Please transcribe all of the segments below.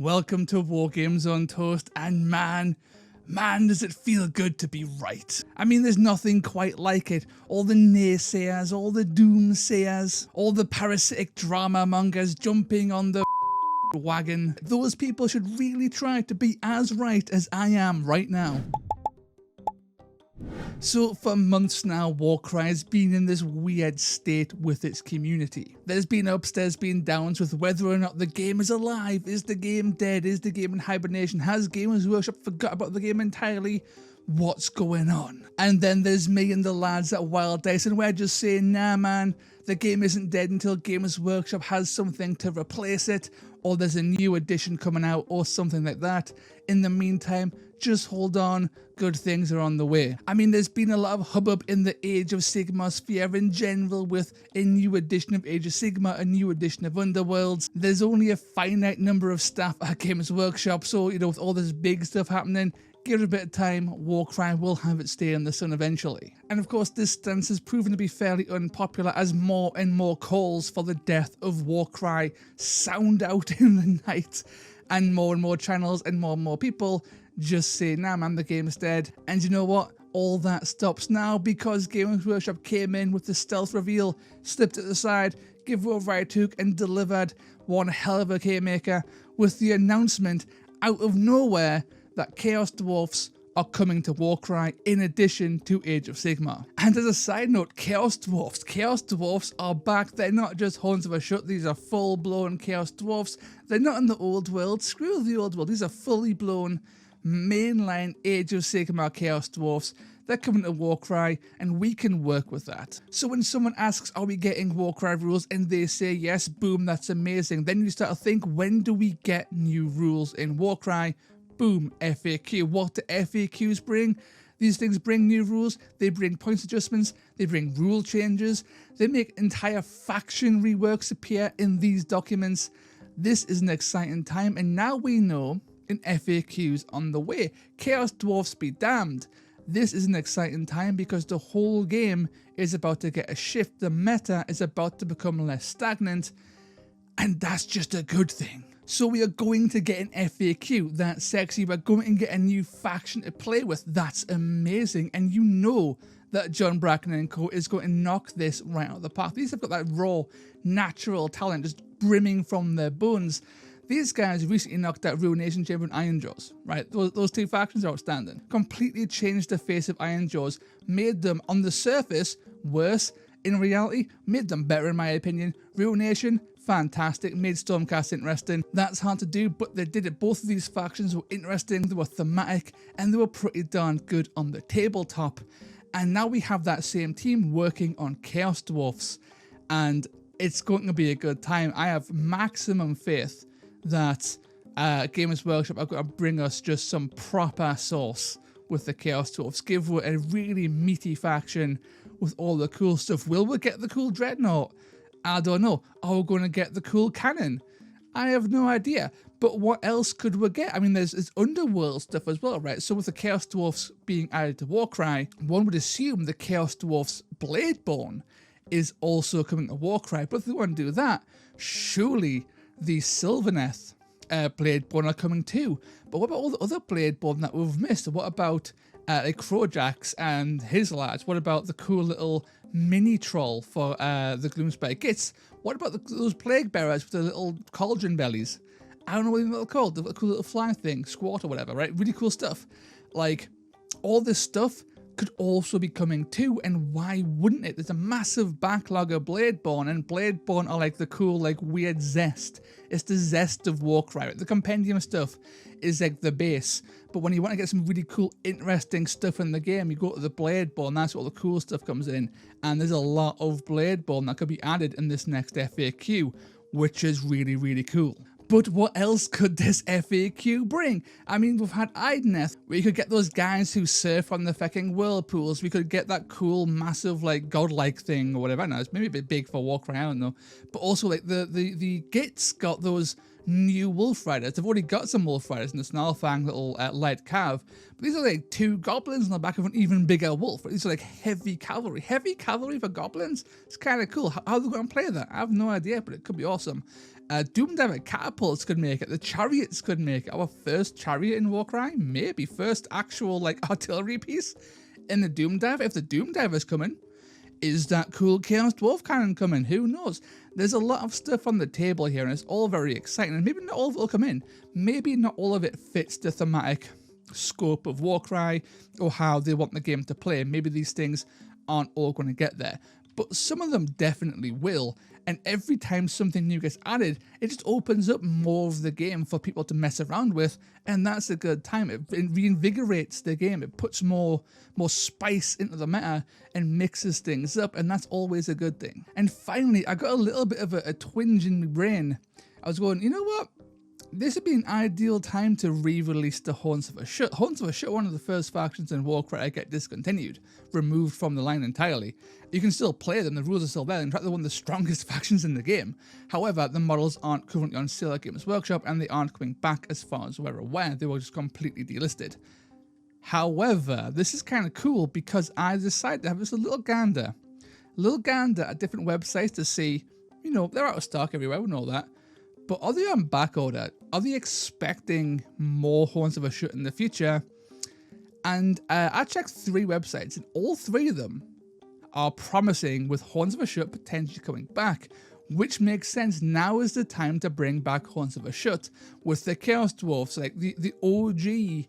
Welcome to War Games on Toast, and man, does it feel good to be right. I mean, there's nothing quite like it. All the naysayers, all the doomsayers, all the parasitic drama mongers jumping on the wagon. Those people should really try to be as right as I am right now. So for months now, Warcry has been in this weird state with its community. There's been ups, there's been downs with whether or not the game is alive, is the game dead, is the game in hibernation, has Gamers Workshop forgot about the game entirely, what's going on? And then there's me and the lads at Wild Dice, and we're just saying, nah man, the game isn't dead until Gamers Workshop has something to replace it, or there's a new edition coming out, or something like that. In the meantime, just hold on, good things are on the way. I mean, there's been a lot of hubbub in the Age of Sigmar sphere in general with a new edition of Age of Sigmar, a new edition of Underworlds. There's only a finite number of staff at Games Workshop, so, you know, with all this big stuff happening, give it a bit of time, Warcry will have its day in the sun eventually. And of course, this stance has proven to be fairly unpopular as more and more calls for the death of Warcry sound out in the night, and more channels and more people just say, nah man, the game is dead. And you know what? All that stops now because Games Workshop came in with the stealth reveal, slipped it aside, give over I took, and delivered one hell of a K-maker with the announcement out of nowhere that Chaos Dwarfs are coming to Warcry in addition to Age of Sigmar. And as a side note, Chaos Dwarfs are back. They're not just Horns of a Shut, these are full-blown Chaos Dwarfs. They're not in the old world, screw the old world, these are fully blown mainline Age of Sigmar Chaos Dwarfs. They're coming to Warcry, and we can work with that. So when someone asks, are we getting Warcry rules, and they say yes, boom, that's amazing, then you start to think, when do we get new rules in Warcry? Boom, FAQ. What do FAQs bring? These things bring new rules, they bring points adjustments, they bring rule changes, they make entire faction reworks appear in these documents. This is an exciting time, and now we know in FAQs on the way. Chaos Dwarfs be damned. This is an exciting time because the whole game is about to get a shift. The meta is about to become less stagnant, and that's just a good thing. So we are going to get an FAQ, that's sexy, we're going to get a new faction to play with, that's amazing, and you know that John Bracken and co is going to knock this right out of the park. These have got that raw, natural talent just brimming from their bones. These guys recently knocked out Ruination Chamber and Iron Jaws, right? Those two factions are outstanding. Completely changed the face of Iron Jaws, made them, on the surface, worse. In reality, made them better in my opinion. Ruination, fantastic, made Stormcast interesting. That's hard to do, but they did it. Both of these factions were interesting, they were thematic, and they were pretty darn good on the tabletop. And now we have that same team working on Chaos Dwarfs, and it's going to be a good time. I have maximum faith that Gamers Workshop are going to bring us just some proper sauce with the Chaos Dwarfs. Give us a really meaty faction with all the cool stuff. Will we get the cool Dreadnought? I don't know. Are we going to get the cool cannon? I have no idea. But what else could we get? I mean, there's Underworld stuff as well, right? So with the Chaos Dwarfs being added to Warcry, one would assume the Chaos Dwarfs Bladeborn is also coming to Warcry. But if they want to do that, surely the Sylvaneth Bladeborn are coming too. But what about all the other Bladeborn that we've missed? What about like Crojax and his lads? What about the cool little mini troll for the Gloomspite Gits? What about those Plague Bearers with the little cauldron bellies? I don't know what they're called, the cool little flying thing, squat or whatever, right? Really cool stuff. Like, all this stuff could also be coming too, and why wouldn't it? There's a massive backlog of Bladeborn, and Bladeborn are like the cool, like, weird zest. It's the zest of Warcry, right? The compendium stuff is like the base, but when you want to get some really cool, interesting stuff in the game, you go to the Bladeborn, that's where all the cool stuff comes in, and there's a lot of Bladeborn that could be added in this next FAQ, which is really, really cool. But what else could this FAQ bring? I mean, we've had Ideneth, where you could get those guys who surf on the fucking whirlpools. We could get that cool, massive, like, godlike thing or whatever. I don't know, it's maybe a bit big for Warcry, I don't know. But also, like, the Gits got those new wolf riders. They've already got some wolf riders in the Snarlfang little light cav, but these are like 2 goblins on the back of an even bigger wolf. These are like heavy cavalry. Heavy cavalry for goblins? It's kind of cool. How are they going to play that? I have no idea, but it could be awesome. Doom Diver catapults could make it. The chariots could make it. Our first chariot in Warcry? Maybe. First actual like artillery piece in the Doom Diver. If the Doom Diver's coming, is that cool Chaos Dwarf cannon coming? Who knows? There's a lot of stuff on the table here, and it's all very exciting. And maybe not all of it will come in. Maybe not all of it fits the thematic scope of Warcry or how they want the game to play. Maybe these things aren't all going to get there. But some of them definitely will. And every time something new gets added, it just opens up more of the game for people to mess around with, and that's a good time. It reinvigorates the game. It puts more spice into the meta and mixes things up, and that's always a good thing. And finally, I got a little bit of a twinge in my brain. I was going, you know what? This would be an ideal time to re-release the Haunts of Ashut. Haunts of Ashut, one of the first factions in Warcry to get discontinued, removed from the line entirely. You can still play them, the rules are still there. In fact, they're one of the strongest factions in the game. However, the models aren't currently on sale at Games Workshop, and they aren't coming back as far as we're aware. They were just completely delisted. However, this is kind of cool because I decided to have this little gander at different websites to see, you know, they're out of stock everywhere, we know that. But are they on back order? Are they expecting more Haunts of Ashut in the future? And I checked 3 websites, and all 3 of them are promising with Haunts of Ashut potentially coming back, which makes sense. Now is the time to bring back Haunts of Ashut with the Chaos Dwarfs, like the OG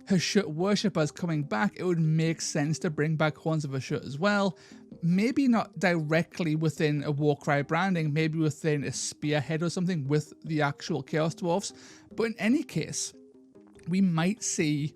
Ashut worshippers coming back. It would make sense to bring back Haunts of Ashut as well. Maybe not directly within a Warcry branding, maybe within a spearhead or something with the actual Chaos Dwarfs. But in any case, we might see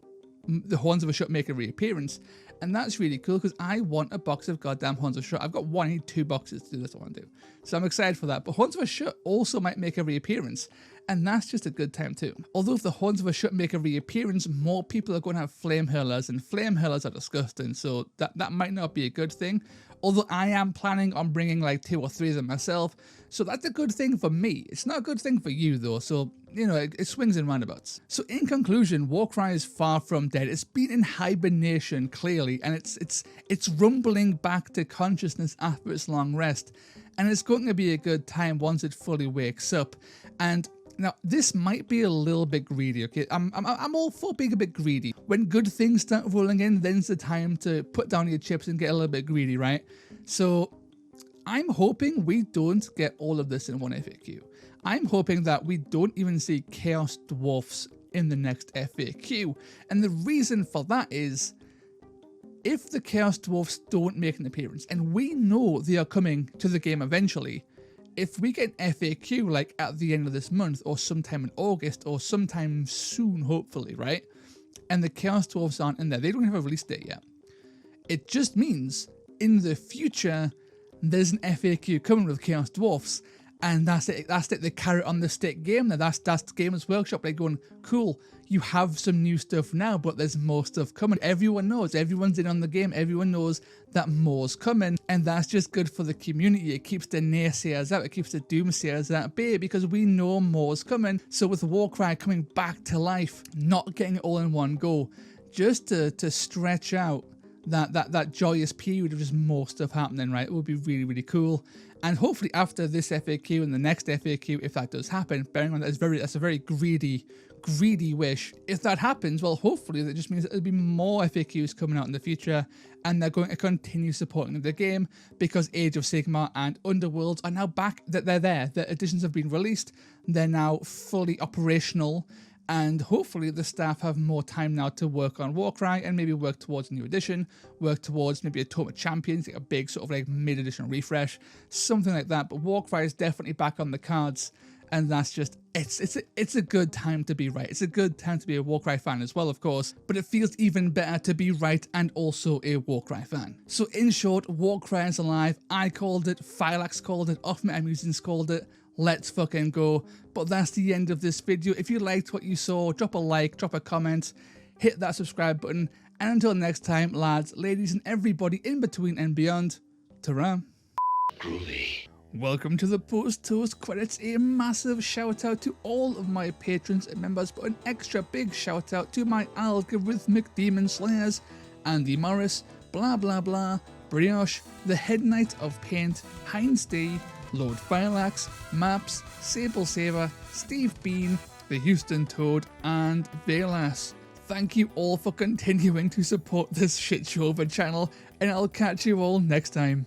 the Haunts of Ashut make a reappearance. And that's really cool because I want a box of goddamn Haunts of Ashut. I've got one, I need 2 boxes to do this, I want to do. So I'm excited for that. But Haunts of Ashut also might make a reappearance. And that's just a good time too. Although if the Haunts of Ashut make a reappearance, more people are going to have flame hurlers, and flame hurlers are disgusting. So that might not be a good thing. Although I am planning on bringing like 2 or 3 of them myself. So that's a good thing for me. It's not a good thing for you though. So, you know, it swings and roundabouts. So in conclusion, Warcry is far from dead. It's been in hibernation clearly, and it's rumbling back to consciousness after its long rest. And it's going to be a good time once it fully wakes up. And now, this might be a little bit greedy, okay? I'm all for being a bit greedy. When good things start rolling in, then's the time to put down your chips and get a little bit greedy, right? So I'm hoping we don't get all of this in one FAQ. I'm hoping that we don't even see Chaos Dwarfs in the next FAQ. And the reason for that is, if the Chaos Dwarfs don't make an appearance, and we know they are coming to the game eventually, if we get an FAQ like at the end of this month or sometime in August or sometime soon, hopefully, right? And the Chaos Dwarfs aren't in there, they don't have a release date yet. It just means in the future, there's an FAQ coming with Chaos Dwarfs, and that's it. That's it. They carry on the stick game. Now that's Games Workshop. They're going, cool, you have some new stuff now, but there's more stuff coming. Everyone knows. Everyone's in on the game. Everyone knows that more's coming, and that's just good for the community. It keeps the naysayers out. It keeps the doomsayers at bay because we know more's coming. So with Warcry coming back to life, not getting it all in one go, just to stretch out that joyous period of just more stuff happening, right? It would be really, really cool. And hopefully after this FAQ and the next FAQ, if that does happen, bearing in mind that's a very greedy wish. If that happens, well, hopefully that just means that there'll be more FAQs coming out in the future, and they're going to continue supporting the game because Age of Sigmar and Underworlds are now back. That they're there. The editions have been released. They're now fully operational. And hopefully the staff have more time now to work on Warcry and maybe work towards a new edition, work towards maybe a Tournament of Champions, like a big sort of like mid-edition refresh, something like that. But Warcry is definitely back on the cards, and that's just, it's a good time to be right. It's a good time to be a Warcry fan as well, of course, but it feels even better to be right and also a Warcry fan. So in short, Warcry is alive. I called it, Phylax called it, Off Meta Musings called it. Let's fucking go. But that's the end of this video. If you liked what you saw, drop a like, drop a comment, hit that subscribe button, and until next time, lads, ladies, and everybody in between and beyond, ta-ra. Groovy. Welcome to the post-toast credits. A massive shout out to all of my patrons and members, but an extra big shout out to my algorithmic demon slayers, Andy Morris, Blah Blah Blah, Brioche, the Head Knight of Paint, Heinz D, Lord Fireaxe, Maps, Sable Saver, Steve Bean, the Houston Toad, and Velas. Thank you all for continuing to support this shit show of a channel, and I'll catch you all next time.